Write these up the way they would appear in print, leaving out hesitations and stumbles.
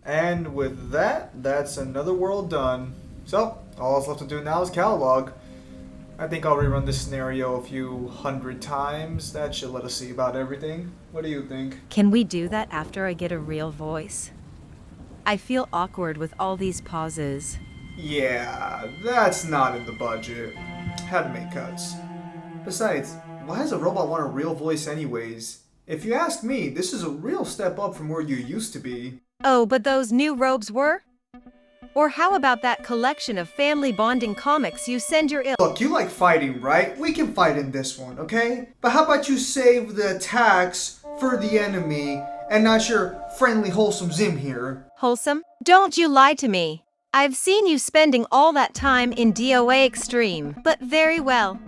And with that, that's another world done. So, all that's left to do now is catalog. I think I'll rerun this scenario a few hundred times. That should let us see about everything. What do you think? Can we do that after I get a real voice? I feel awkward with all these pauses. Yeah, that's not in the budget. Had to make cuts. Besides, why does a robot want a real voice anyways? If you ask me, this is a real step up from where you used to be. Oh, but those new robes were? Or how about that collection of family bonding comics you send your Look, you like fighting, right? We can fight in this one, okay? But how about you save the attacks for the enemy and not your friendly, wholesome Zim here? Wholesome? Don't you lie to me. I've seen you spending all that time in DOA Extreme, but very well.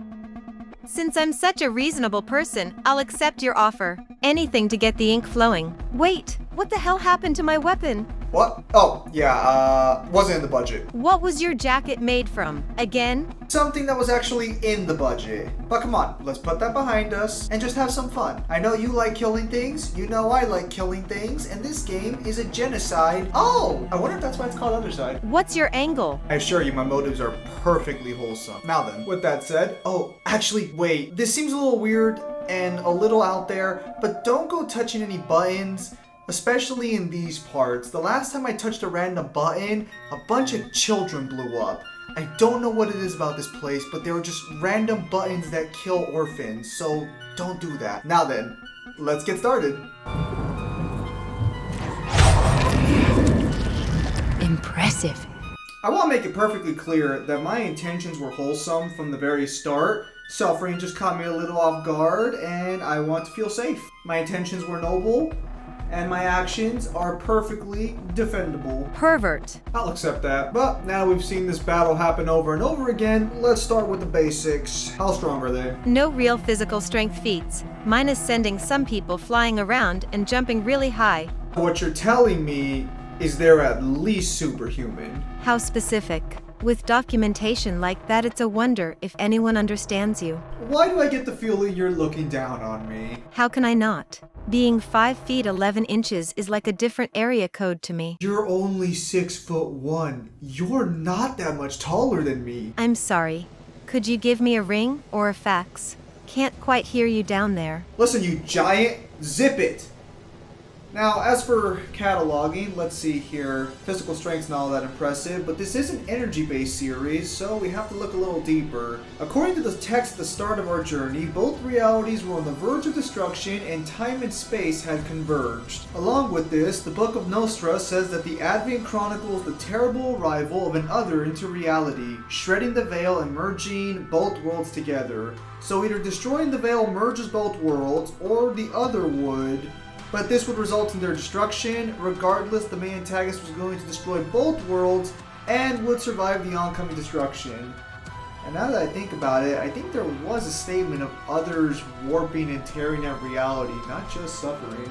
Since I'm such a reasonable person, I'll accept your offer. Anything to get the ink flowing. Wait, what the hell happened to my weapon? What? Oh, yeah, wasn't in the budget. What was your jacket made from? Again? Something that was actually in the budget. But come on, let's put that behind us and just have some fun. I know you like killing things, you know I like killing things, and this game is a genocide. Oh! I wonder if that's why it's called Othercide. What's your angle? I assure you my motives are perfectly wholesome. Now then, with that said, actually, wait. This seems a little weird and a little out there, but don't go touching any buttons. Especially in these parts. The last time I touched a random button, a bunch of children blew up. I don't know what it is about this place, but they were just random buttons that kill orphans, so don't do that. Now then, let's get started. Impressive. I want to make it perfectly clear that my intentions were wholesome from the very start. Suffering just caught me a little off guard, and I want to feel safe. My intentions were noble, and my actions are perfectly defendable. Pervert. I'll accept that. But now we've seen this battle happen over and over again, let's start with the basics. How strong are they? No real physical strength feats. Mine is sending some people flying around and jumping really high. What you're telling me is they're at least superhuman. How specific? With documentation like that, it's a wonder if anyone understands you. Why do I get the feeling you're looking down on me? How can I not? Being 5 feet 11 inches is like a different area code to me. You're only 6'1". You're not that much taller than me. I'm sorry. Could you give me a ring or a fax? Can't quite hear you down there. Listen, you giant, zip it! Now, as for cataloging, let's see here. Physical strength's not all that impressive, but this is an energy-based series, so we have to look a little deeper. According to the text at the start of our journey, both realities were on the verge of destruction and time and space had converged. Along with this, the Book of Nostra says that the Advent chronicles the terrible arrival of an other into reality, shredding the veil and merging both worlds together. So either destroying the veil merges both worlds, or the other would. But this would result in their destruction. Regardless, the main antagonist was going to destroy both worlds and would survive the oncoming destruction. And now that I think about it, I think there was a statement of others warping and tearing at reality, not just suffering.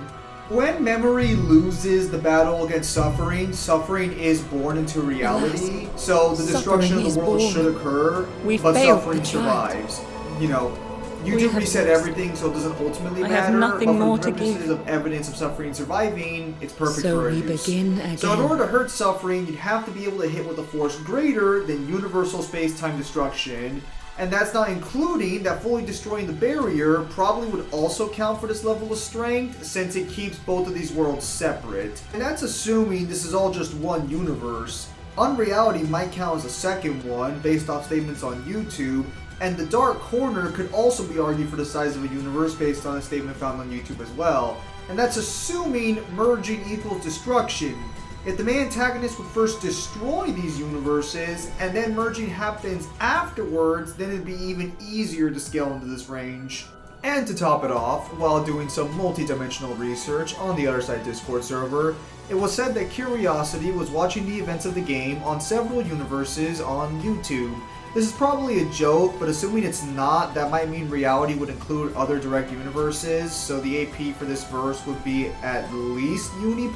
When memory loses the battle against suffering, suffering is born into reality. So the destruction of the world should occur, but suffering survives. You know, you do reset everything, so it doesn't ultimately matter. have nothing more to but for the give. purposes of evidence of suffering surviving, it's perfect So for we use. begin again. So in order to hurt suffering, you'd have to be able to hit with a force greater than universal space-time destruction. And that's not including that fully destroying the barrier probably would also count for this level of strength, since it keeps both of these worlds separate. And that's assuming this is all just one universe. Unreality might count as a second one, based off statements on YouTube, and the Dark Corner could also be argued for the size of a universe based on a statement found on YouTube as well. And that's assuming merging equals destruction. If the main antagonist would first destroy these universes, and then merging happens afterwards, then it'd be even easier to scale into this range. And to top it off, while doing some multi-dimensional research on the Othercide Discord server, it was said that Curiosity was watching the events of the game on several universes on YouTube. This is probably a joke, but assuming it's not, that might mean reality would include other direct universes, so the AP for this verse would be at least Uni+.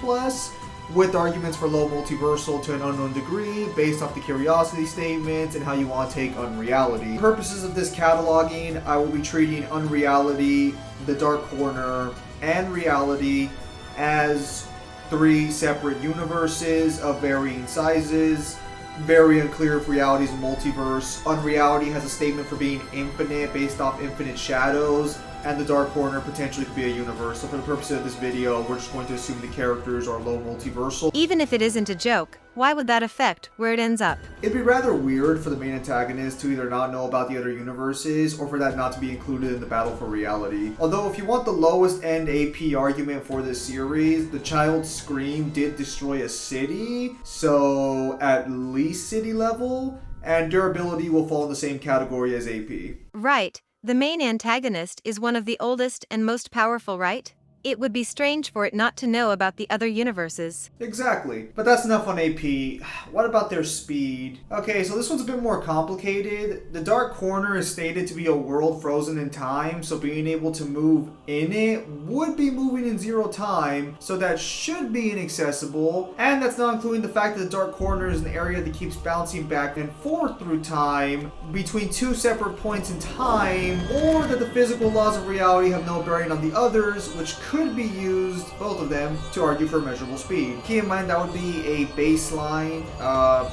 with arguments for low multiversal to an unknown degree based off the curiosity statements and how you want to take unreality. For purposes of this cataloging, I will be treating unreality, the dark corner, and reality as 3 separate universes of varying sizes. Very unclear if reality is a multiverse. Unreality has a statement for being infinite based off infinite shadows, and the dark corner potentially could be a universe. So for the purpose of this video, we're just going to assume the characters are low multiversal. Even if it isn't a joke, why would that affect where it ends up? It'd be rather weird for the main antagonist to either not know about the other universes or for that not to be included in the battle for reality. Although if you want the lowest end AP argument for this series, the child's scream did destroy a city, so at least city level, and durability will fall in the same category as AP. Right. The main antagonist is one of the oldest and most powerful, right? It would be strange for it not to know about the other universes. Exactly. But that's enough on AP. What about their speed? Okay, so this one's a bit more complicated. The Dark Corner is stated to be a world frozen in time, so being able to move in it would be moving in 0 time, so that should be inaccessible. And that's not including the fact that the Dark Corner is an area that keeps bouncing back and forth through time between 2 separate points in time, or that the physical laws of reality have no bearing on the others, which could be used, both of them, to argue for measurable speed. Keep in mind that would be a baseline.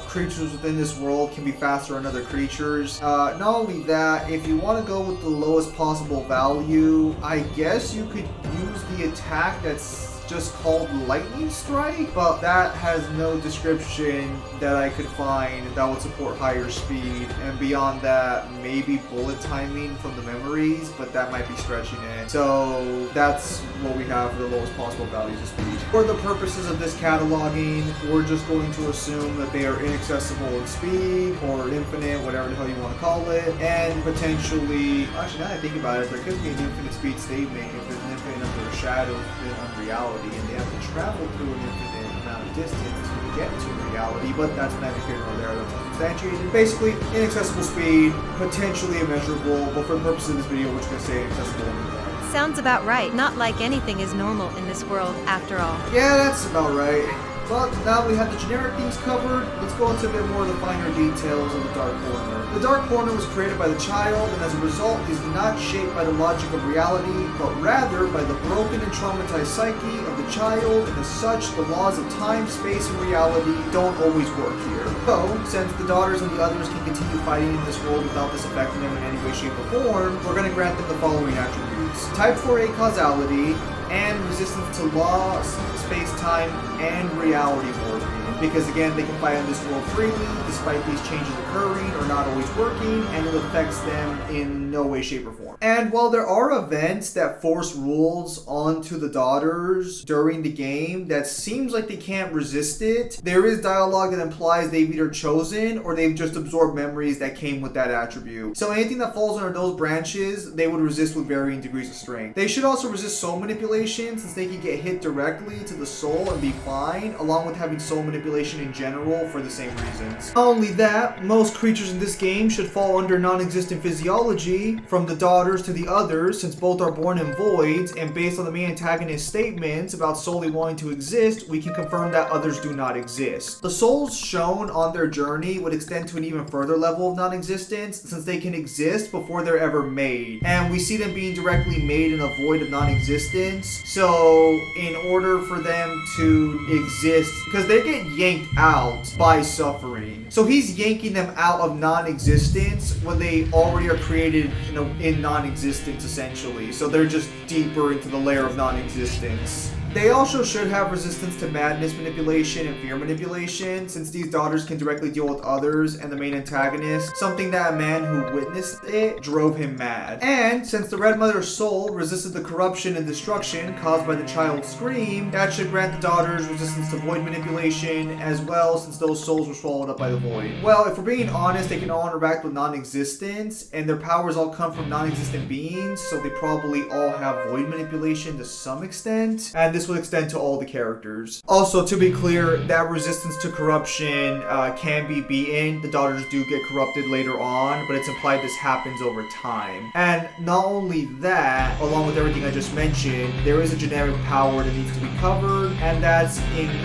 Creatures within this world can be faster than other creatures. Not only that, if you want to go with the lowest possible value, I guess you could use the attack that's just called Lightning Strike, but that has no description that I could find that would support higher speed, and beyond that, maybe bullet timing from the memories, but that might be stretching it. So that's what we have for the lowest possible values of speed. For the purposes of this cataloging, we're just going to assume that they are inaccessible in speed, or infinite, whatever the hell you want to call it, and potentially, actually now that I think about it, there could be an infinite speed statement if there's an infinite number of shadows within unreality, and they have to travel through an infinite amount of distance to get to reality, but that's neither here nor there, that's unsubstantiated. Basically, inaccessible speed, potentially immeasurable, but for the purpose of this video, we're just going to say inaccessible anyway. Sounds about right. Not like anything is normal in this world, after all. Yeah, that's about right. But now we have the generic things covered, let's go into a bit more of the finer details of the Dark Corner. The Dark Corner was created by the child, and as a result is not shaped by the logic of reality, but rather by the broken and traumatized psyche of the child, and as such, the laws of time, space, and reality don't always work here. So, since the daughters and the others can continue fighting in this world without this affecting them in any way, shape, or form, we're going to grant them the following attributes. Type 4 acausality, and resistance to law, space-time, and reality warping. Because again, they can fight in this world freely, despite these changes occurring or not always working, and it affects them in no way, shape, or form. And while there are events that force rules onto the daughters during the game that seems like they can't resist it, there is dialogue that implies they've either chosen or they've just absorbed memories that came with that attribute. So anything that falls under those branches, they would resist with varying degrees of strength. They should also resist soul manipulation, since they can get hit directly to the soul and be fine, along with having soul manipulation in general for the same reasons. Not only that, most creatures in this game should fall under non-existent physiology, from the daughters to the others, since both are born in voids, and based on the main antagonist's statements about solely wanting to exist, we can confirm that others do not exist. The souls shown on their journey would extend to an even further level of non-existence, since they can exist before they're ever made, and we see them being directly made in a void of non-existence. So in order for them to exist, because they get yanked out by suffering. So he's yanking them out of non-existence when they already are created in non-existence, essentially. So they're just deeper into the layer of non-existence. They also should have resistance to madness manipulation and fear manipulation, since these daughters can directly deal with others and the main antagonist, something that a man who witnessed it drove him mad. And since the Red Mother's soul resisted the corruption and destruction caused by the child's scream, that should grant the daughters resistance to void manipulation as well, since those souls were swallowed up by the void. Well, if we're being honest, they can all interact with non-existence, and their powers all come from non-existent beings, so they probably all have void manipulation to some extent, and this this will extend to all the characters. Also, to be clear, that resistance to corruption can be beaten. The daughters do get corrupted later on, but it's implied this happens over time. And not only that, along with everything I just mentioned, there is a generic power that needs to be covered, and that's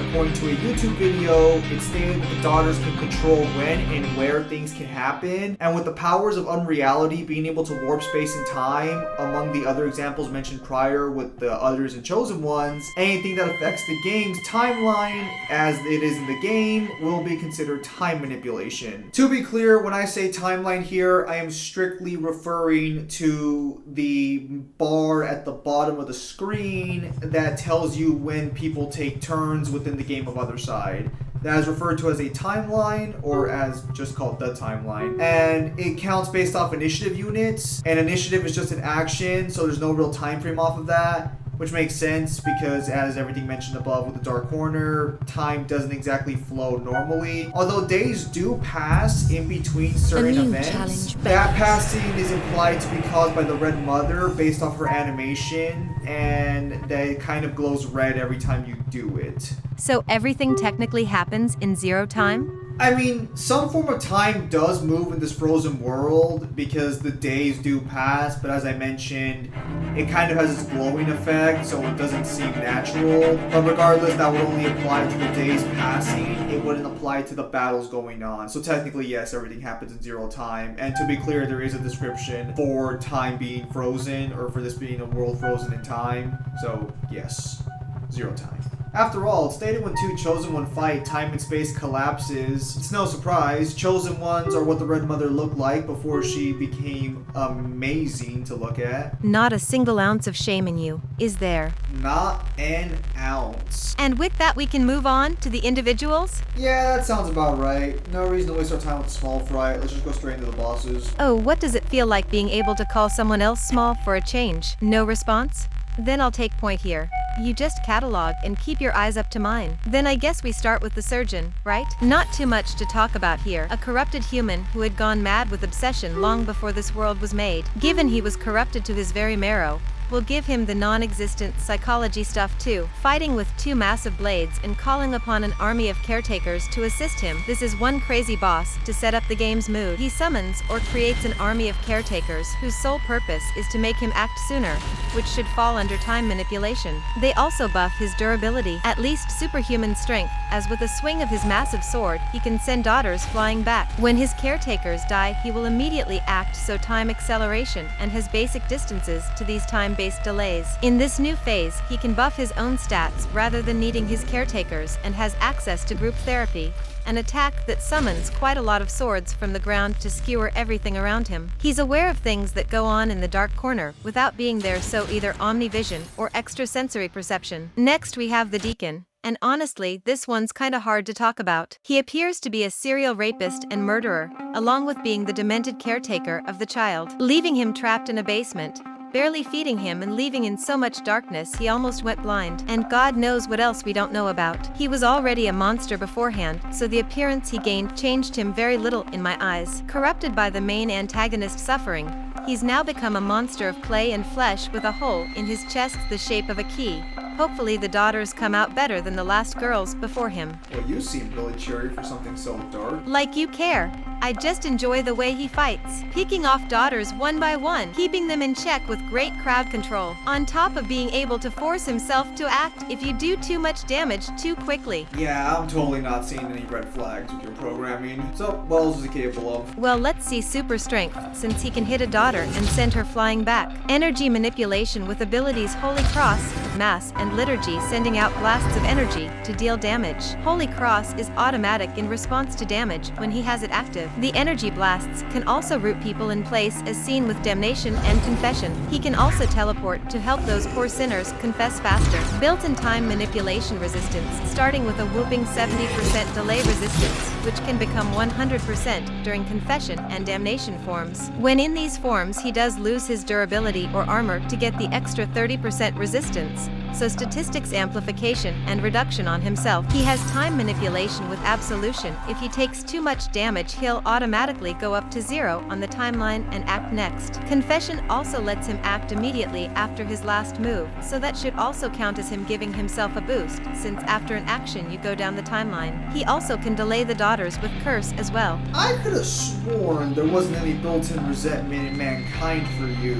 according to a YouTube video, it's stated that the daughters can control when and where things can happen, and with the powers of unreality, being able to warp space and time, among the other examples mentioned prior with the others and chosen ones, anything that affects the game's timeline as it is in the game will be considered time manipulation. To be clear, when I say timeline here, I am strictly referring to the bar at the bottom of the screen that tells you when people take turns within the game of Othercide. That is referred to as a timeline, or as just called the timeline. And it counts based off initiative units, and initiative is just an action, so there's no real time frame off of that, which makes sense because as everything mentioned above with the Dark Corner, time doesn't exactly flow normally. Although days do pass in between certain events, that passing is implied to be caused by the Red Mother based off her animation, and that it kind of glows red every time you do it. So everything technically happens in 0 time? I mean, some form of time does move in this frozen world because the days do pass, but as I mentioned, it kind of has this glowing effect, so it doesn't seem natural. But regardless, that would only apply to the days passing. It wouldn't apply to the battles going on. So technically, yes, everything happens in 0 time. And to be clear, there is a description for time being frozen, or for this being a world frozen in time. So yes, 0 time. After all, it's stated when two Chosen One fight, time and space collapses. It's no surprise. Chosen Ones are what the Red Mother looked like before she became amazing to look at. Not a single ounce of shame in you, is there? Not an ounce. And with that, we can move on to the individuals? Yeah, that sounds about right. No reason to waste our time with the small fry. Let's just go straight into the bosses. Oh, what does it feel like being able to call someone else small for a change? No response? Then I'll take point here. You just catalog and keep your eyes up to mine. Then I guess we start with the surgeon, right? Not too much to talk about here. A corrupted human who had gone mad with obsession long before this world was made. Given he was corrupted to his very marrow, we'll give him the non-existent psychology stuff too. Fighting with 2 massive blades and calling upon an army of caretakers to assist him. This is one crazy boss to set up the game's mood. He summons or creates an army of caretakers whose sole purpose is to make him act sooner, which should fall under time manipulation. They also buff his durability, at least superhuman strength, as with a swing of his massive sword, he can send daughters flying back. When his caretakers die, he will immediately act so time acceleration and has basic distances to these time-based delays. In this new phase, he can buff his own stats rather than needing his caretakers and has access to group therapy, an attack that summons quite a lot of swords from the ground to skewer everything around him. He's aware of things that go on in the Dark Corner without being there, so either omnivision or extrasensory perception. Next we have the Deacon. And honestly, this one's kinda hard to talk about. He appears to be a serial rapist and murderer, along with being the demented caretaker of the child, leaving him trapped in a basement, barely feeding him and leaving in so much darkness he almost went blind. And God knows what else we don't know about. He was already a monster beforehand, so the appearance he gained changed him very little in my eyes. Corrupted by the main antagonist suffering, he's now become a monster of clay and flesh with a hole in his chest the shape of a key. Hopefully the daughters come out better than the last girls before him. Well, you seem really cheery for something so dark. Like you care. I just enjoy the way he fights, picking off daughters one by one, keeping them in check with great crowd control, on top of being able to force himself to act if you do too much damage too quickly. Yeah, I'm totally not seeing any red flags with your programming. So, what else is he capable of? Well, let's see super strength, since he can hit a daughter and send her flying back. Energy manipulation with abilities Holy Cross, Mass, and Liturgy, sending out blasts of energy to deal damage. Holy Cross is automatic in response to damage when he has it active. The energy blasts can also root people in place, as seen with Damnation and Confession. He can also teleport to help those poor sinners confess faster. Built-in time manipulation resistance, starting with a whooping 70% delay resistance, which can become 100% during Confession and Damnation forms. When in these forms, he does lose his durability or armor to get the extra 30% resistance, so statistics amplification and reduction on himself. He has time manipulation with absolution. If he takes too much damage, he'll automatically go up to 0 on the timeline and act next. Confession also lets him act immediately after his last move, so that should also count as him giving himself a boost, since after an action you go down the timeline. He also can delay the daughters with curse as well. I could have sworn there wasn't any built-in resentment in mankind for you.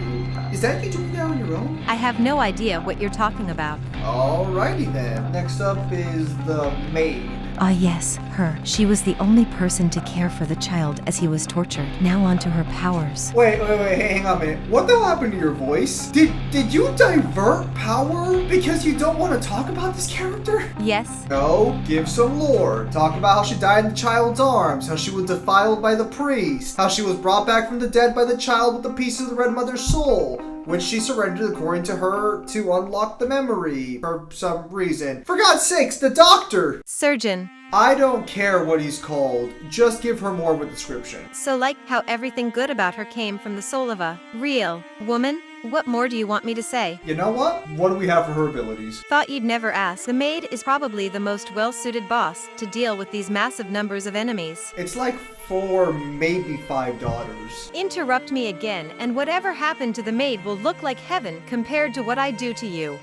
Is that you doing that on your own? I have no idea what you're talking about. Alrighty then. Next up is the maid. Ah, yes, her. She was the only person to care for the child as he was tortured. Now onto her powers. Wait, hang on a minute. What the hell happened to your voice? Did you divert power because you don't want to talk about this character? Yes. No, give some lore. Talk about how she died in the child's arms, how she was defiled by the priest, how she was brought back from the dead by the child with the piece of the Red Mother's soul, which she surrendered according to her to unlock the memory for some reason. For God's sakes, the doctor! Surgeon. I don't care what he's called, just give her more of a description. So like how everything good about her came from the soul of a real woman? What more do you want me to say? You know what? What do we have for her abilities? Thought you'd never ask. The maid is probably the most well-suited boss to deal with these massive numbers of enemies. It's like 4, maybe 5 daughters. Interrupt me again, and whatever happened to the maid will look like heaven compared to what I do to you.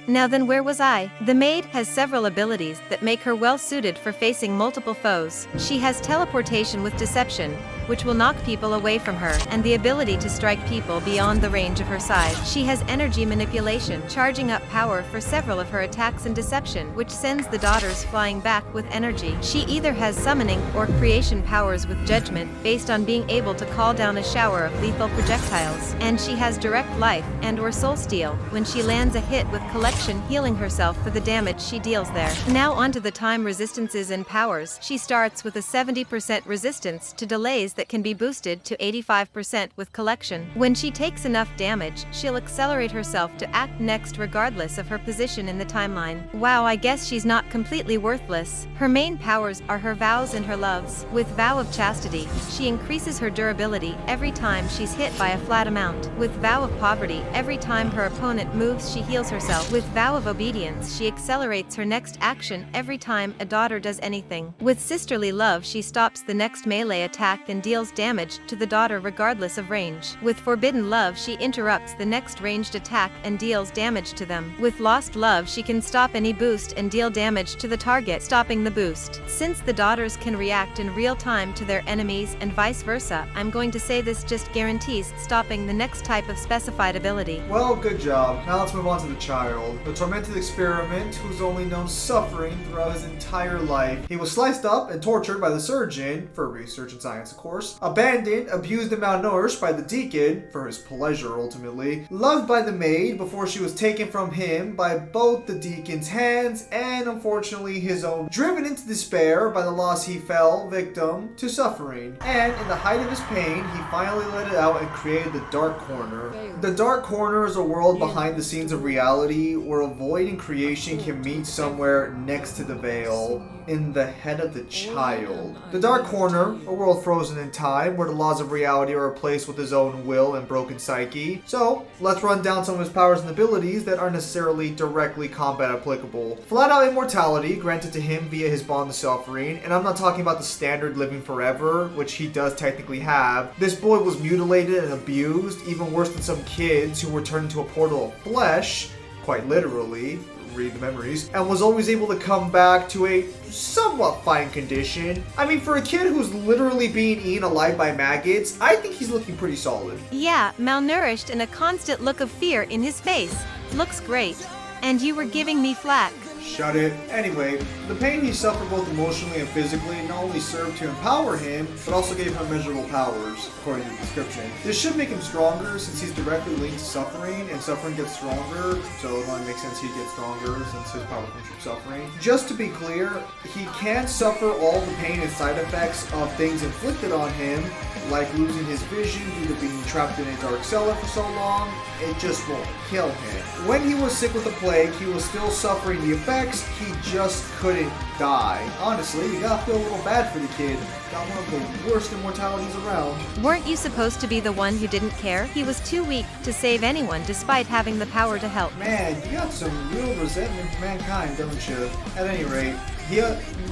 Now then, where was I? The maid has several abilities that make her well-suited for facing multiple foes. She has teleportation with deception, which will knock people away from her, and the ability to strike people beyond the range of her side. She has energy manipulation, charging up power for several of her attacks and deception, which sends the daughters flying back with energy. She either has summoning or creation powers with judgment, based on being able to call down a shower of lethal projectiles. And she has direct life and or soul steal, when she lands a hit with collection, healing herself for the damage she deals there. Now onto the time resistances and powers. She starts with a 70% resistance to delays that can be boosted to 85% with collection. When she takes enough damage, she'll accelerate herself to act next regardless of her position in the timeline. Wow, I guess she's not completely worthless. Her main powers are her vows and her loves. With Vow of Chastity, she increases her durability every time she's hit by a flat amount. With Vow of Poverty, every time her opponent moves, she heals herself. With Vow of Obedience, she accelerates her next action every time a daughter does anything. With Sisterly Love, she stops the next melee attack and deals damage to the daughter regardless of range. With Forbidden Love, she interrupts the next ranged attack and deals damage to them. With Lost Love, she can stop any boost and deal damage to the target, stopping the boost. Since the daughters can react in real time to their enemies and vice versa, I'm going to say this just guarantees stopping the next type of specified ability. Well, good job. Now let's move on to the child. The tormented experiment who's only known suffering throughout his entire life. He was sliced up and tortured by the surgeon, for research and science of course, abandoned, abused and malnourished by the deacon, for his pleasure ultimately, loved by the maid before she was taken from him by both the deacon's hands and unfortunately his own, driven into despair by the loss he fell victim to suffering. And in the height of his pain, he finally let it out and created the Dark Corner. The Dark Corner is a world behind the scenes of reality where a void in creation can meet somewhere next to the veil, in the head of the child. The Dark Corner, a world frozen in time where the laws of reality are replaced with his own will and broken psyche. So, let's run down some of his powers and abilities that aren't necessarily directly combat applicable. Flat out immortality granted to him via his bond to suffering, and I'm not talking about the standard living forever, which he does technically have. This boy was mutilated and abused, even worse than some kids who were turned into a portal of flesh, quite literally, read the memories, and was always able to come back to a somewhat fine condition. I mean, for a kid who's literally being eaten alive by maggots, I think he's looking pretty solid. Yeah, malnourished and a constant look of fear in his face. Looks great. And you were giving me flack. Shut it. Anyway, the pain he suffered both emotionally and physically not only served to empower him, but also gave him immeasurable powers, according to the description. This should make him stronger since he's directly linked to suffering, and suffering gets stronger, so it only makes sense he gets stronger since his power comes from suffering. Just to be clear, he can suffer all the pain and side effects of things inflicted on him, like losing his vision due to being trapped in a dark cellar for so long. It just won't kill him. When he was sick with the plague, he was still suffering the effects attacks, he just couldn't die. Honestly, you gotta feel a little bad for the kid. Got one of the worst immortalities around. Weren't you supposed to be the one who didn't care? He was too weak to save anyone despite having the power to help. Man, you got some real resentment for mankind, don't you? At any rate,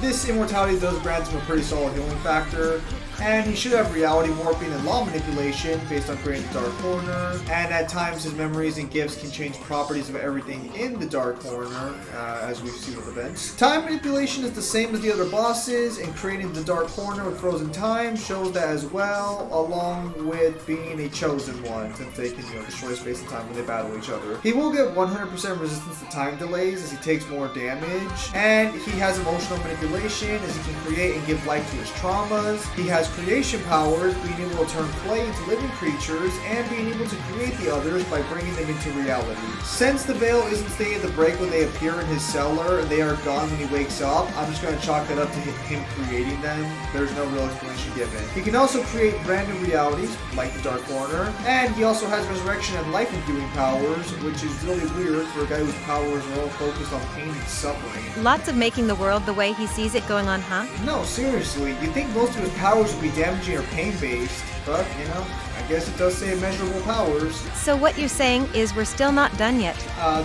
this immortality does grant him a pretty solid healing factor, and he should have reality warping and law manipulation based on creating the Dark Corner, and at times his memories and gifts can change properties of everything in the Dark Corner, as we've seen with events. Time manipulation is the same as the other bosses, and creating the Dark Corner with frozen time shows that as well, along with being a chosen one, since they can destroy space and time when they battle each other. He will get 100% resistance to time delays as he takes more damage, and he has emotional manipulation as he can create and give life to his traumas. He has creation powers, being able to turn clay into living creatures, and being able to create the others by bringing them into reality. Since the veil isn't staying at the break when they appear in his cellar and they are gone when he wakes up, I'm just going to chalk that up to him creating them. There's no real explanation given. He can also create brand new realities, like the Dark Corner, and he also has resurrection and life-enduing powers, which is really weird for a guy whose powers are all focused on pain and suffering. Lots of making the world the way he sees it going on, huh? No, seriously, you'd think most of his powers would be damaging or pain-based, but, I guess it does say immeasurable powers. So what you're saying is we're still not done yet.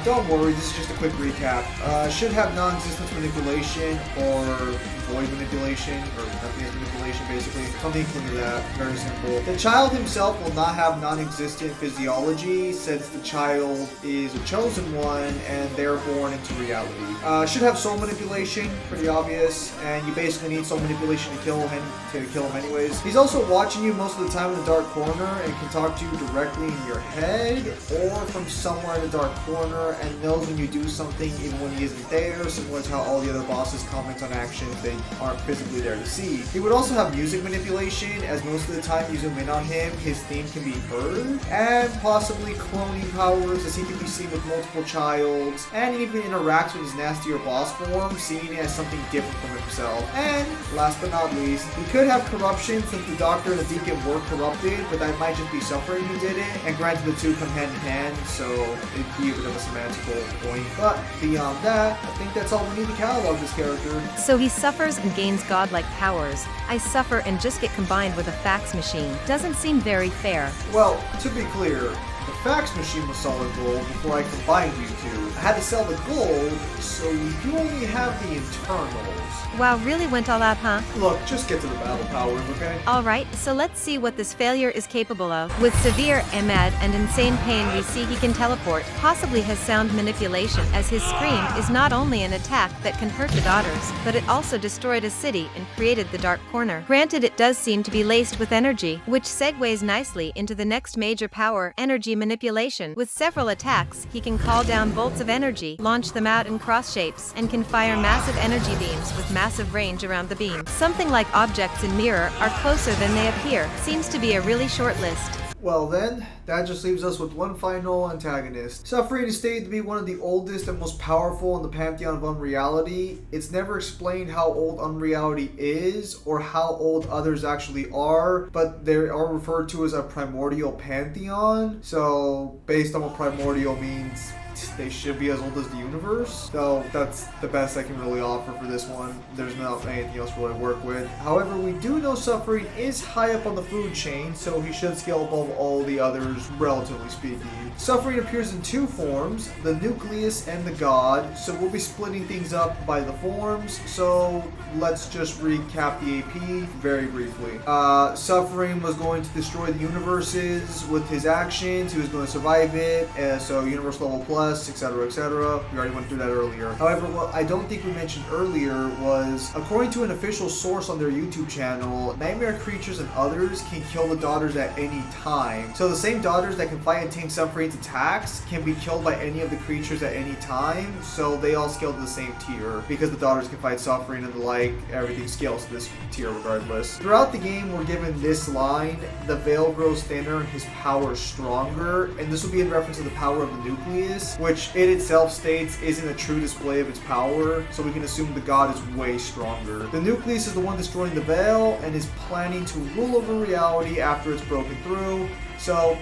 Don't worry, this is just a quick recap. Should have non-existence manipulation or void manipulation, or nothingness manipulation basically. Something akin to that, very simple. The child himself will not have non-existent physiology since the child is a chosen one and they're born into reality. Should have soul manipulation, pretty obvious, and you basically need soul manipulation to kill him anyways. He's also watching you most of the time in the Dark Corner and can talk to you directly in your head or from somewhere in the Dark Corner and knows when you do something even when he isn't there, similar to how all the other bosses comment on actions they aren't physically there to see. He would also have music manipulation, as most of the time you zoom in on him, his theme can be heard, and possibly cloning powers, as he can be seen with multiple childs, and he even interacts with his nastier boss form, seeing it as something different from himself. And last but not least, he could have corruption since the Doctor and the Deacon were corrupted, but that might just be suffering who did it, and granted the two come hand in hand, so it'd be a bit of a semantical point. But beyond that, I think that's all we need to catalog this character. So he suffers and gains godlike powers. I suffer and just get combined with a fax machine. Doesn't seem very fair. Well, to be clear, the fax machine was solid gold before I combined you two. I had to sell the gold, so you only have the internals. Wow, really went all out, huh? Look, just get to the battle powers, okay? Alright, so let's see what this failure is capable of. With severe EMAD and insane pain, we see he can teleport, possibly has sound manipulation, as his scream is not only an attack that can hurt the daughters, but it also destroyed a city and created the Dark Corner. Granted, it does seem to be laced with energy, which segues nicely into the next major power, energy manipulation. With several attacks, he can call down bolts of energy, launch them out in cross shapes, and can fire massive energy beams with massive range around the beam. Something like objects in Mirror are closer than they appear. Seems to be a really short list. Well then, that just leaves us with one final antagonist. Suffering is stated to be one of the oldest and most powerful in the pantheon of unreality. It's never explained how old unreality is or how old others actually are, but they are referred to as a primordial pantheon. So based on what primordial means, they should be as old as the universe. So that's the best I can really offer for this one. There's not anything else really to work with. However, we do know Suffering is high up on the food chain, so he should scale above all the others, relatively speaking. Suffering appears in two forms, the Nucleus and the God, so we'll be splitting things up by the forms, so let's just recap the AP very briefly. Suffering was going to destroy the universes with his actions, he was going to survive it, so universe level plus, etc, etc. We already went through that earlier. However, what I don't think we mentioned earlier was, according to an official source on their YouTube channel, nightmare creatures and others can kill the daughters at any time. So the same daughters that can fight and tank Suffering's attacks can be killed by any of the creatures at any time, so they all scale to the same tier. Because the daughters can fight Suffering and the like, everything scales to this tier regardless. Throughout the game, we're given this line, the veil grows thinner and his power stronger, and this will be in reference to the power of the Nucleus, which it itself states isn't a true display of its power, so we can assume the God is way stronger. The Nucleus is the one destroying the veil and is planning to rule over reality after it's broken through. So,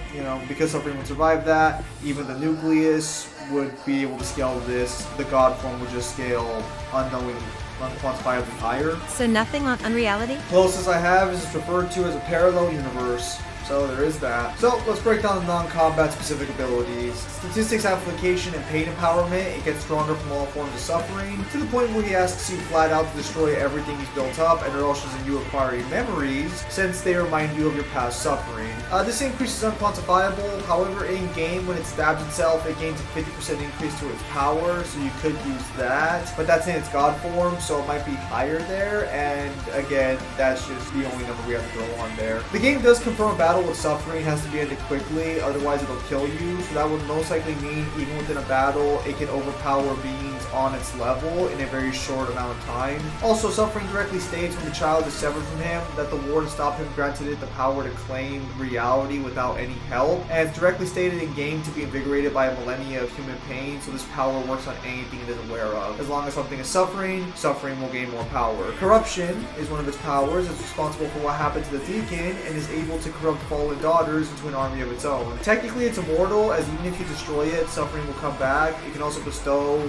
because Suffering would survive that, even the nucleus would be able to scale this. The God form would just scale unquantifiably higher. So nothing on Unreality? Closest I have is it's referred to as a parallel universe. So there is that. So let's break down the non-combat specific abilities. Statistics amplification and pain empowerment. It gets stronger from all forms of suffering, to the point where he asks you flat out to destroy everything he's built up, and it also shows you acquiring memories, since they remind you of your past suffering. This increase is unquantifiable. However, in game, when it stabs itself, it gains a 50% increase to its power, so you could use that. But that's in its god form, so it might be higher there, and again, that's just the only number we have to throw on there. The game does confirm a battle with suffering has to be ended quickly, otherwise it'll kill you, so that would most likely mean even within a battle, it can overpower beings on its level in a very short amount of time. Also, suffering directly states when the child is severed from him that the war to stop him granted it the power to claim reality without any help, and it's directly stated in game to be invigorated by a millennia of human pain, so this power works on anything it is aware of. As long as something is suffering, suffering will gain more power. Corruption is one of its powers. It's responsible for what happened to the deacon and is able to corrupt fallen daughters into an army of its own. Technically, it's immortal, as even if you destroy it, suffering will come back. It can also bestow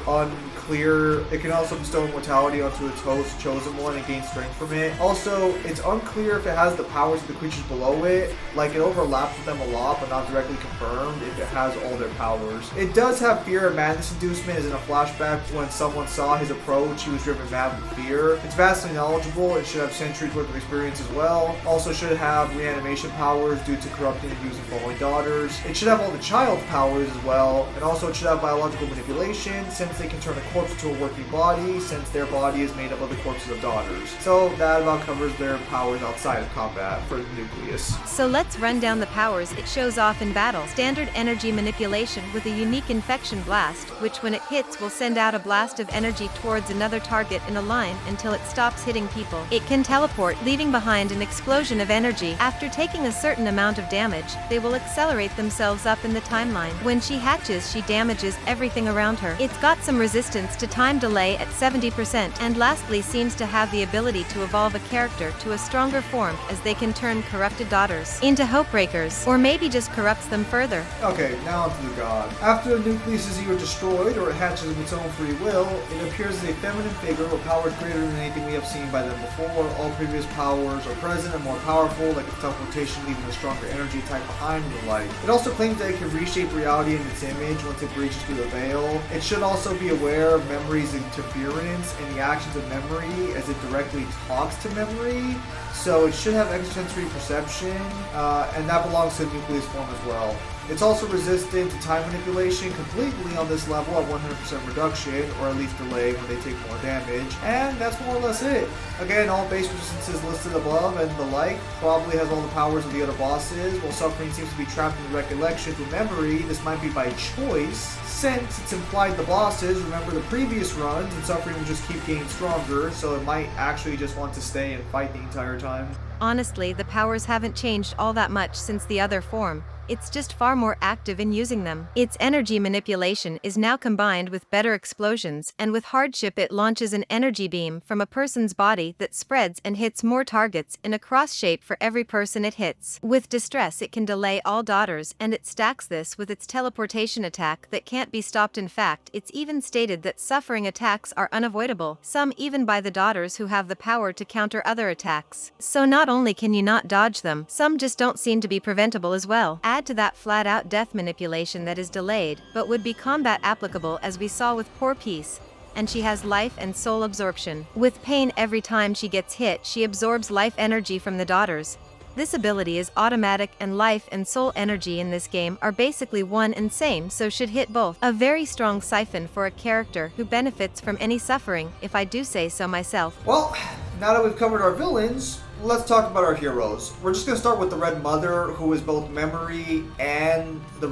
immortality onto its host, chosen one, and gain strength from it. Also, it's unclear if it has the powers of the creatures below it. Like, it overlaps with them a lot, but not directly confirmed if it has all their powers. It does have fear and madness inducement, as in a flashback when someone saw his approach, he was driven mad with fear. It's vastly knowledgeable. It should have centuries worth of experience as well. Also should have reanimation powers due to corrupting and using fallen daughters. It should have all the child powers as well, and also it should have biological manipulation, since they can turn a corpse to a working body, since their body is made up of the corpses of daughters. So that about covers their powers outside of combat for the nucleus. So let's run down the powers it shows off in battle. Standard energy manipulation with a unique infection blast, which when it hits will send out a blast of energy towards another target in a line until it stops hitting people. It can teleport, leaving behind an explosion of energy. After taking a certain amount of damage, they will accelerate themselves up in the timeline. When she hatches, she damages everything around her. It's got some resistance to time delay at 70%, and lastly seems to have the ability to evolve a character to a stronger form, as they can turn corrupted daughters into hope breakers, or maybe just corrupts them further. Okay, now onto the god. After the nucleus is either destroyed or it hatches of its own free will, it appears as a feminine figure with powers greater than anything we have seen by them before. All previous powers are present and more powerful, like its teleportation leaving a stronger energy type behind and the like. It also claims that it can reshape reality in its image once it breaches through the veil. It should also be aware of memory's interference and the actions of memory, as it directly talks to memory. So it should have extrasensory perception, and that belongs to the nucleus form as well. It's also resistant to time manipulation completely on this level at 100% reduction, or at least delay when they take more damage. And that's more or less it. Again, all base resistances listed above and the like, probably has all the powers of the other bosses. While suffering seems to be trapped in the recollection through memory, this might be by choice, since it's implied the bosses remember the previous runs, and suffering will just keep getting stronger, so it might actually just want to stay and fight the entire time. Honestly, the powers haven't changed all that much since the other form. It's just far more active in using them. Its energy manipulation is now combined with better explosions, and with hardship it launches an energy beam from a person's body that spreads and hits more targets in a cross shape for every person it hits. With distress it can delay all daughters, and it stacks this with its teleportation attack that can't be stopped. In fact, it's even stated that suffering attacks are unavoidable, some even by the daughters who have the power to counter other attacks. So not only can you not dodge them, some just don't seem to be preventable as well. Add to that flat-out death manipulation that is delayed, but would be combat applicable, as we saw with Poor Peace, and she has life and soul absorption. With pain every time she gets hit, she absorbs life energy from the daughters. This ability is automatic, and life and soul energy in this game are basically one and same, so should hit both. A very strong siphon for a character who benefits from any suffering, if I do say so myself. Well, now that we've covered our villains, let's talk about our heroes. We're just going to start with the Red Mother, who is both memory and the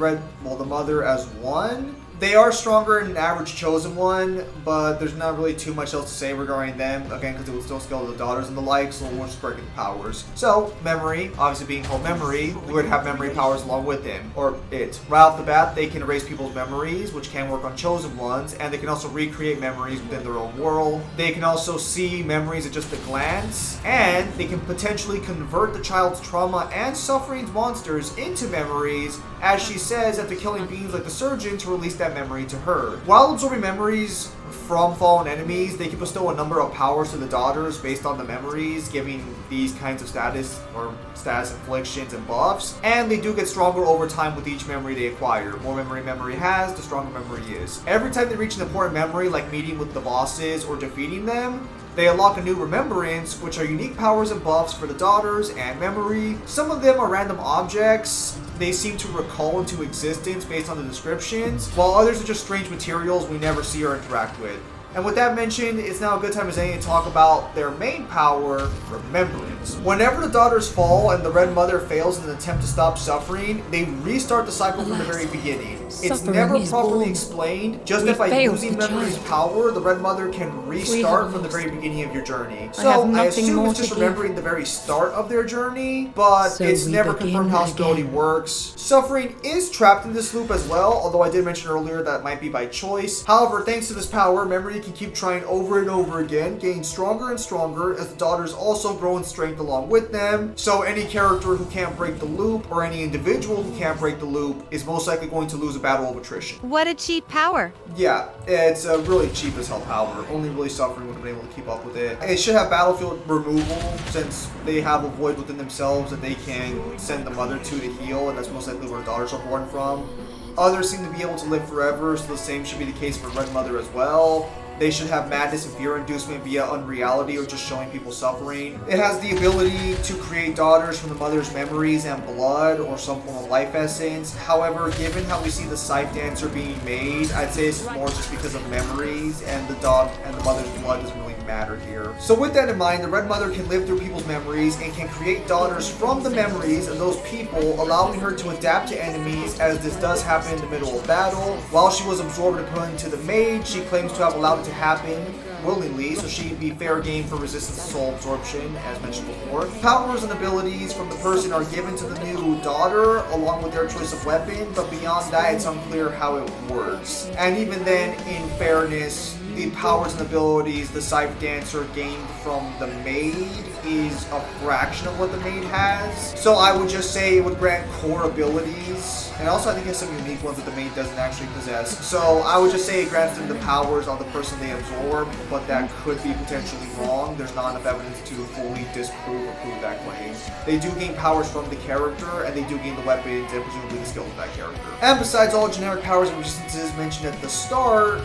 mother as one. They are stronger than an average chosen one, but there's not really too much else to say regarding them, again, because it would still scale the daughters and the like, so we're just breaking the powers. So, memory, obviously being called memory, would have memory powers along with him, or it. Right off the bat, they can erase people's memories, which can work on chosen ones, and they can also recreate memories within their own world. They can also see memories at just a glance, and they can potentially convert the child's trauma and sufferings monsters into memories, as she says, after killing beings like the surgeon to release that memory to her. While absorbing memories from fallen enemies, they can bestow a number of powers to the daughters based on the memories, giving these kinds of status inflictions and buffs, and they do get stronger over time with each memory they acquire. The more memory has, the stronger memory is. Every time they reach an important memory, like meeting with the bosses or defeating them, they unlock a new remembrance, which are unique powers and buffs for the daughters and memory. Some of them are random objects they seem to recall into existence based on the descriptions, while others are just strange materials we never see or interact with. And with that mentioned, it's now a good time as any to talk about their main power, remembrance. Whenever the daughters fall and the Red Mother fails in an attempt to stop suffering, they restart the cycle from the very beginning. It's never properly explained, just if by using memory's power, the Red Mother can restart from the very beginning of your journey. So I assume it's just remembering the very start of their journey, but it's never confirmed how stability works. Suffering is trapped in this loop as well, although I did mention earlier that might be by choice. However, thanks to this power, memory can keep trying over and over again, getting stronger and stronger as the daughters also grow in strength along with them. So any character who can't break the loop, or any individual who can't break the loop, is most likely going to lose a battle of attrition. What a cheap power. Yeah, it's a really cheap as hell power. Only really Suffering would have been able to keep up with it. It should have battlefield removal, since they have a void within themselves that they can send the mother to heal, and that's most likely where daughters are born from. Others seem to be able to live forever, so the same should be the case for Red Mother as well. They should have madness and fear inducement via unreality or just showing people suffering. It has the ability to create daughters from the mother's memories and blood or some form of life essence. However, given how we see the Scythe Dancer being made, I'd say this is more just because of memories, and the dog and the mother's blood doesn't really matter here. So with that in mind, the Red Mother can live through people's memories and can create daughters from the memories of those people, allowing her to adapt to enemies, as this does happen in the middle of battle. While she was absorbed and put into the Mage, she claims to have allowed it to happen willingly, so she'd be fair game for resistance to soul absorption, as mentioned before. Powers and abilities from the person are given to the new daughter, along with their choice of weapon, but beyond that, it's unclear how it works. And even then, in fairness, the powers and abilities the Scythe Dancer gained from the Maid is a fraction of what the Maid has. So I would just say it would grant core abilities, and also I think it has some unique ones that the Maid doesn't actually possess. So I would just say it grants them the powers on the person they absorb, but that could be potentially wrong. There's not enough evidence to fully disprove or prove that claim. They do gain powers from the character, and they do gain the weapons and presumably the skills of that character. And besides all generic powers and resistances mentioned at the start,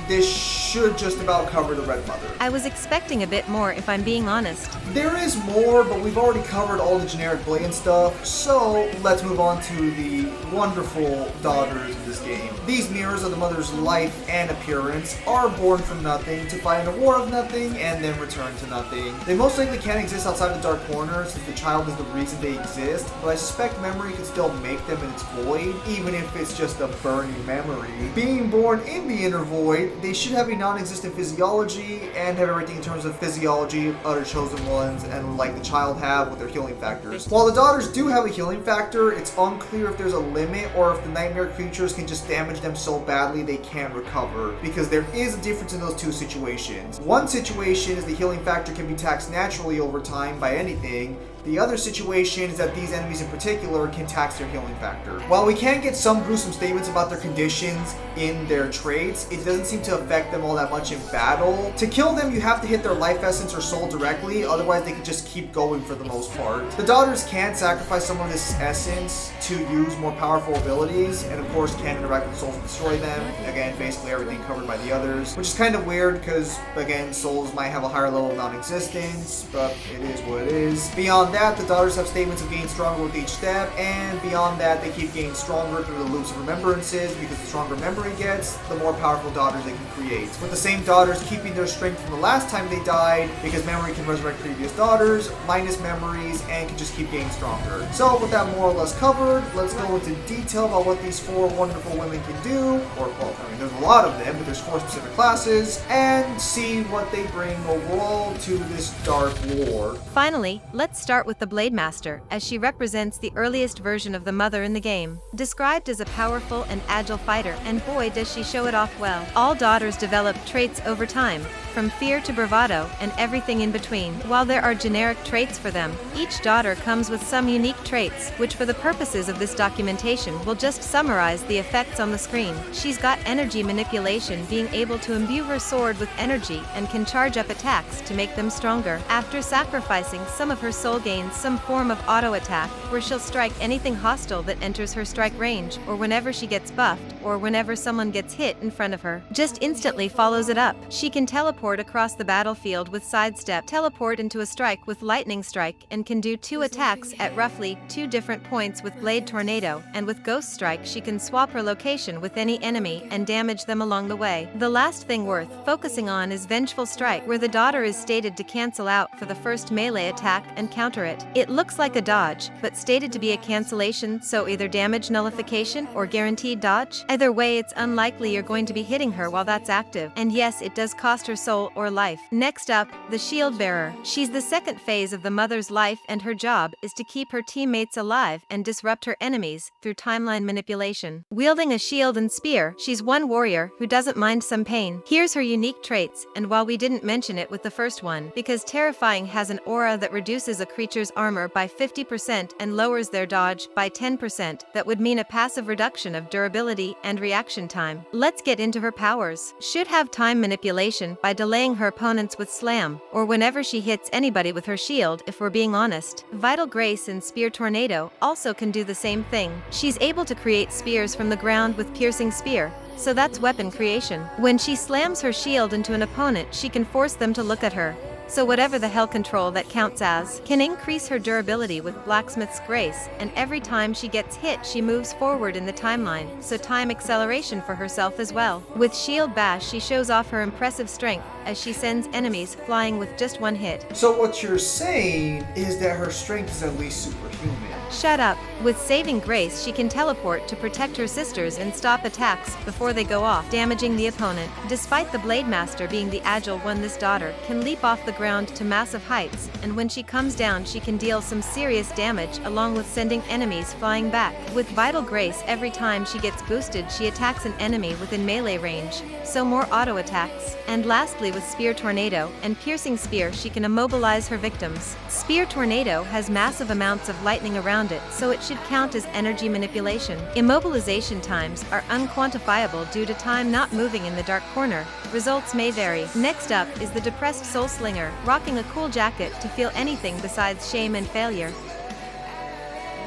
this should just about cover the Red Mother. I was expecting a bit more, if I'm being honest. There is more, but we've already covered all the generic blatant stuff, so let's move on to the wonderful daughters of this game. These mirrors of the mother's life and appearance are born from nothing to fight in a war of nothing and then return to nothing. They most likely can't exist outside the dark corner, since the child is the reason they exist, but I suspect memory can still make them in its void, even if it's just a burning memory. Being born in the inner void, they should have a non-existent physiology and have everything in terms of physiology other chosen ones and like the child have with their healing factors. While the daughters do have a healing factor, it's unclear if there's a limit or if the nightmare creatures can just damage them so badly they can't recover, because there is a difference in those two situations. One situation is the healing factor can be taxed naturally over time by anything. The other situation is that these enemies in particular can tax their healing factor. While we can get some gruesome statements about their conditions in their traits, it doesn't seem to affect them all that much in battle. To kill them, you have to hit their life essence or soul directly, otherwise they can just keep going for the most part. The daughters can sacrifice some of this essence to use more powerful abilities, and of course can interact with souls and destroy them. Again, basically everything covered by the others, which is kind of weird because, again, souls might have a higher level of non-existence, but it is what it is. Beyond Beyond that, the daughters have statements of getting stronger with each step, and beyond that, they keep getting stronger through the loops of remembrances, because the stronger memory gets, the more powerful daughters they can create. With the same daughters keeping their strength from the last time they died, because memory can resurrect previous daughters, minus memories, and can just keep getting stronger. So with that more or less covered, let's go into detail about what these 4 wonderful women can do, or well, I mean, there's a lot of them, but there's 4 specific classes, and see what they bring overall to this dark lore. Finally, let's start with the Blade Master, as she represents the earliest version of the mother in the game. Described as a powerful and agile fighter, and boy does she show it off well. All daughters develop traits over time, from fear to bravado, and everything in between. While there are generic traits for them, each daughter comes with some unique traits, which for the purposes of this documentation will just summarize the effects on the screen. She's got energy manipulation, being able to imbue her sword with energy and can charge up attacks to make them stronger. After sacrificing some of her soul, gains some form of auto attack, where she'll strike anything hostile that enters her strike range, or whenever she gets buffed, or whenever someone gets hit in front of her. Just instantly follows it up. She can teleport across the battlefield with sidestep, teleport into a strike with lightning strike, and can do 2 attacks at roughly 2 different points with blade tornado, and with ghost strike she can swap her location with any enemy and damage them along the way. The last thing worth focusing on is vengeful strike, where the daughter is stated to cancel out for the first melee attack and counter it. It looks like a dodge, but stated to be a cancellation, so either damage nullification or guaranteed dodge. Either way, it's unlikely you're going to be hitting her while that's active, and yes, it does cost her soul or life. Next up, the Shield Bearer. She's the second phase of the mother's life, and her job is to keep her teammates alive and disrupt her enemies through timeline manipulation. Wielding a shield and spear, she's one warrior who doesn't mind some pain. Here's her unique traits, and while we didn't mention it with the first one, because Terrifying has an aura that reduces a creature's armor by 50% and lowers their dodge by 10%, that would mean a passive reduction of durability and reaction time. Let's get into her powers. Should have time manipulation by delaying her opponents with slam, or whenever she hits anybody with her shield, if we're being honest. Vital Grace and Spear Tornado also can do the same thing. She's able to create spears from the ground with Piercing Spear, so that's weapon creation. When she slams her shield into an opponent, she can force them to look at her. So whatever the hell control that counts as, can increase her durability with Blacksmith's Grace, and every time she gets hit she moves forward in the timeline, so time acceleration for herself as well. With Shield Bash she shows off her impressive strength, as she sends enemies flying with just 1 hit. So what you're saying is that her strength is at least superhuman. Shut up. With Saving Grace she can teleport to protect her sisters and stop attacks before they go off, damaging the opponent. Despite the Blade Master being the agile one, this daughter can leap off the ground to massive heights, and when she comes down she can deal some serious damage along with sending enemies flying back. With Vital Grace, every time she gets boosted she attacks an enemy within melee range, so more auto attacks. And lastly, with Spear Tornado and Piercing Spear she can immobilize her victims. Spear Tornado has massive amounts of lightning around it, so it should count as energy manipulation. Immobilization times are unquantifiable due to time not moving in the dark corner. Results may vary. Next up is the Depressed Soul Slinger, rocking a cool jacket to feel anything besides shame and failure.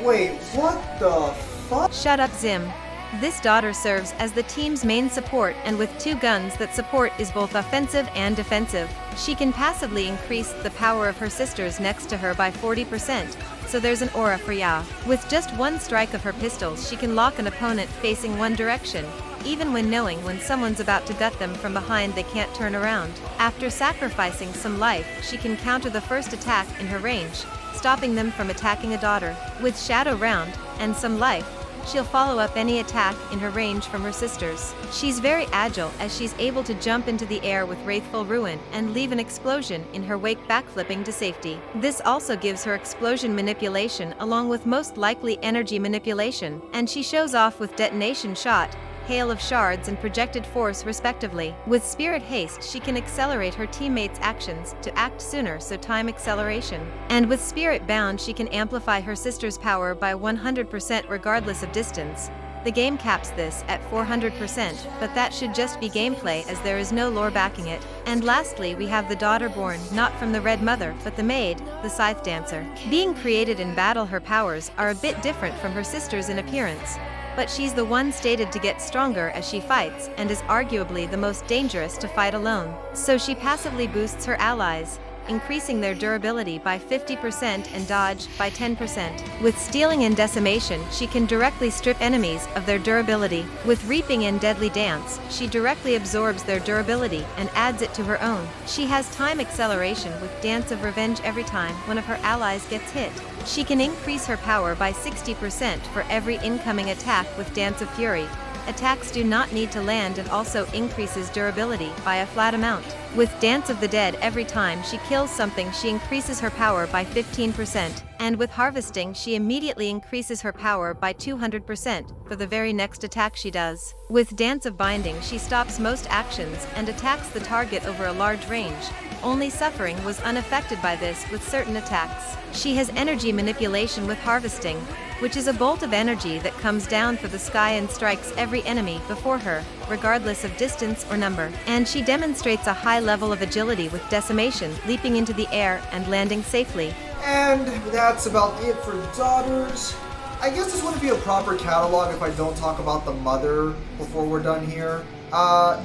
Wait, what the fuck? Shut up, Zim. This daughter serves as the team's main support, and with 2 guns that support is both offensive and defensive. She can passively increase the power of her sisters next to her by 40%, so there's an aura for ya. With just 1 strike of her pistols she can lock an opponent facing one direction, even when knowing when someone's about to gut them from behind they can't turn around. After sacrificing some life, she can counter the first attack in her range, stopping them from attacking a daughter. With Shadow Round and some life, she'll follow up any attack in her range from her sisters. She's very agile, as she's able to jump into the air with Wraithful Ruin and leave an explosion in her wake, backflipping to safety. This also gives her explosion manipulation along with most likely energy manipulation, and she shows off with Detonation Shot, Hail of Shards and Projected Force respectively. With Spirit Haste she can accelerate her teammates' actions to act sooner, so time acceleration. And with Spirit Bound she can amplify her sister's power by 100% regardless of distance. The game caps this at 400%, but that should just be gameplay as there is no lore backing it. And lastly, we have the daughter born not from the Red Mother, but the maid, the Scythe Dancer. Being created in battle, her powers are a bit different from her sisters in appearance, but she's the one stated to get stronger as she fights, and is arguably the most dangerous to fight alone. So she passively boosts her allies, increasing their durability by 50% and dodge by 10%. With stealing and decimation, she can directly strip enemies of their durability. With reaping and deadly dance, she directly absorbs their durability and adds it to her own. She has time acceleration with Dance of Revenge every time one of her allies gets hit. She can increase her power by 60% for every incoming attack with Dance of Fury. Attacks do not need to land and also increases durability by a flat amount. With Dance of the Dead every time she kills something she increases her power by 15%, and with Harvesting she immediately increases her power by 200% for the very next attack she does. With Dance of Binding she stops most actions and attacks the target over a large range. Only Suffering was unaffected by this with certain attacks. She has Energy Manipulation with Harvesting, which is a bolt of energy that comes down through the sky and strikes every enemy before her, regardless of distance or number. And she demonstrates a high level of agility with Decimation, leaping into the air and landing safely. And that's about it for daughters. I guess this wouldn't be a proper catalog if I don't talk about the mother before we're done here.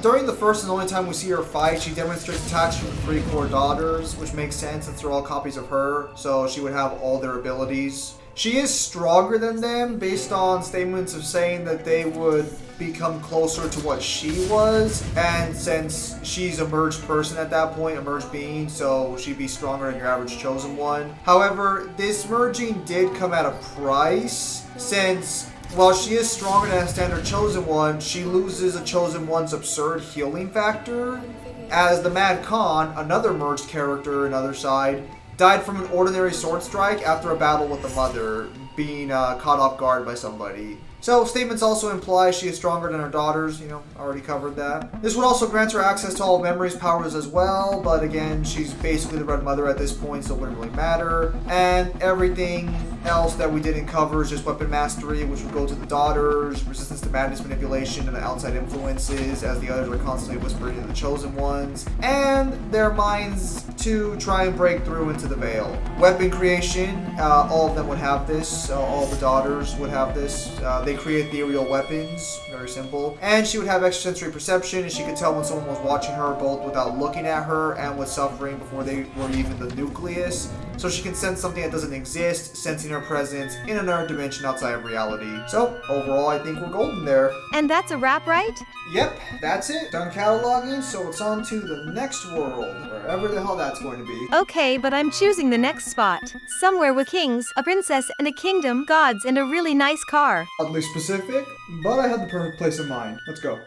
During the first and only time we see her fight, she demonstrates attacks from the 3 core daughters, which makes sense since they're all copies of her, so she would have all their abilities. She is stronger than them based on statements of saying that they would become closer to what she was, and since she's a merged person at that point, a merged being, so she'd be stronger than your average chosen one. However, this merging did come at a price, since while she is stronger than a standard chosen one, she loses a chosen one's absurd healing factor, as the Mad Khan, another merged character in Othercide, died from an ordinary sword strike after a battle with the mother, being caught off guard by somebody. So, statements also imply she is stronger than her daughters, already covered that. This would also grant her access to all memories powers as well, but again, she's basically the Red Mother at this point, so it wouldn't really matter. And everything else that we didn't cover is just weapon mastery, which would go to the daughters, resistance to madness, manipulation, and the outside influences, as the others are constantly whispering to the chosen ones, and their minds to try and break through into the veil. Weapon creation, all of them would have this, all the daughters would have this. They create ethereal weapons, very simple. And she would have extrasensory perception, and she could tell when someone was watching her, both without looking at her and with Suffering before they were even the nucleus. So she can sense something that doesn't exist, sensing her presence in another dimension outside of reality. So, overall, I think we're golden there. And that's a wrap, right? Yep, that's it. Done cataloging, so it's on to the next world, wherever the hell that's going to be. Okay, but I'm choosing the next spot. Somewhere with kings, a princess, and a kingdom, gods, and a really nice car. Oddly specific, but I had the perfect place in mind. Let's go.